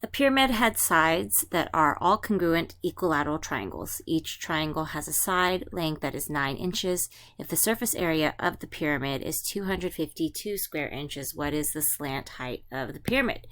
A pyramid had sides that are all congruent equilateral triangles. Each triangle has a side length that is 9 inches. If the surface area of the pyramid is 252 square inches, what is the slant height of the pyramid?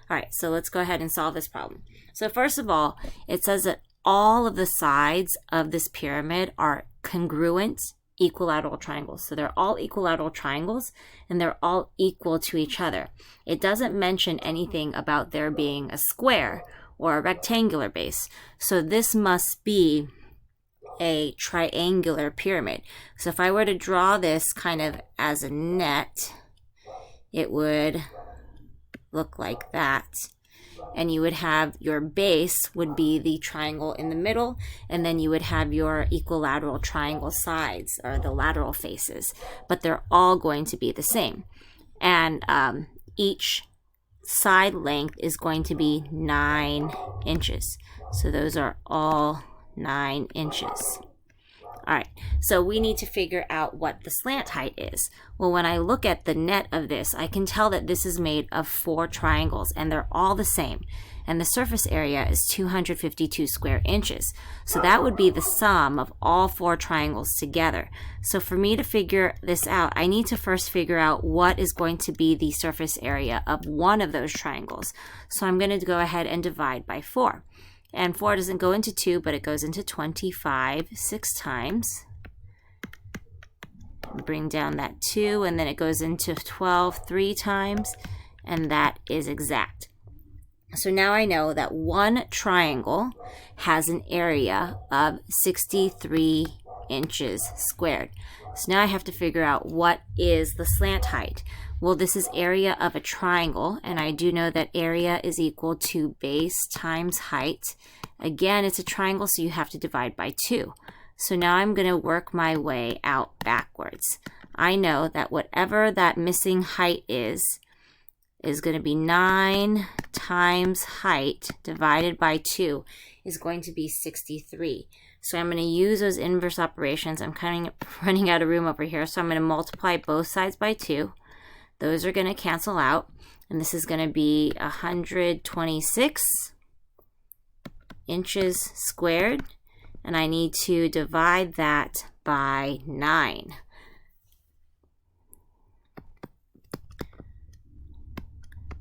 All right, so let's go ahead and solve this problem. So first of all, it says that all of the sides of this pyramid are congruent equilateral triangles. So they're all equilateral triangles and they're all equal to each other. It doesn't mention anything about there being a square or a rectangular base. So this must be a triangular pyramid. So if I were to draw this kind of as a net, it would look like that. And you would have your base would be the triangle in the middle, and then you would have your equilateral triangle sides or the lateral faces, but they're all going to be the same. And each side length is going to be 9 inches. So those are all 9 inches. All right, so we need to figure out what the slant height is. Well, when I look at the net of this, I can tell that this is made of 4 triangles and they're all the same. And the surface area is 252 square inches. So that would be the sum of all 4 triangles together. So for me to figure this out, I need to first figure out what is going to be the surface area of one of those triangles. So I'm going to go ahead and divide by 4. And 4 doesn't go into 2, but it goes into 25 6 times. Bring down that 2, and then it goes into 12 3 times, and that is exact. So now I know that one triangle has an area of 63 inches squared. So now I have to figure out what is the slant height. Well, this is area of a triangle, and I do know that area is equal to base times height. Again, it's a triangle, so you have to divide by 2. So now I'm going to work my way out backwards. I know that whatever that missing height is going to be 9 times height divided by 2 is going to be 63. So I'm going to use those inverse operations. I'm kind of running out of room over here, so I'm going to multiply both sides by 2. Those are going to cancel out, and this is going to be 126 inches squared, and I need to divide that by 9.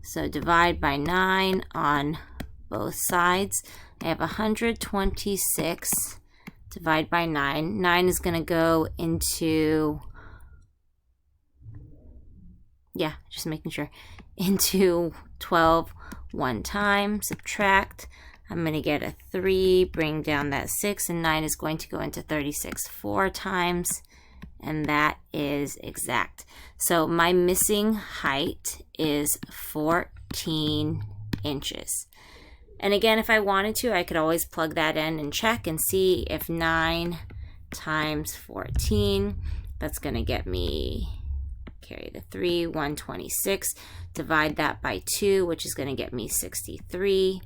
So divide by 9 on both sides. I have 126 divide by 9. 9 is going to go into, just making sure, into 12 one time, subtract. I'm going to get a 3, bring down that 6, and 9 is going to go into 36 4 times, and that is exact. So my missing height is 14 inches. And again, if I wanted to, I could always plug that in and check and see if 9 times 14, that's going to get me, carry the 3, 126, divide that by 2, which is going to get me 63.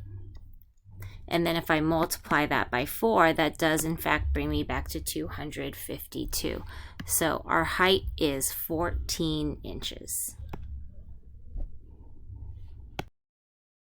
And then if I multiply that by 4, that does in fact bring me back to 252. So our height is 14 inches.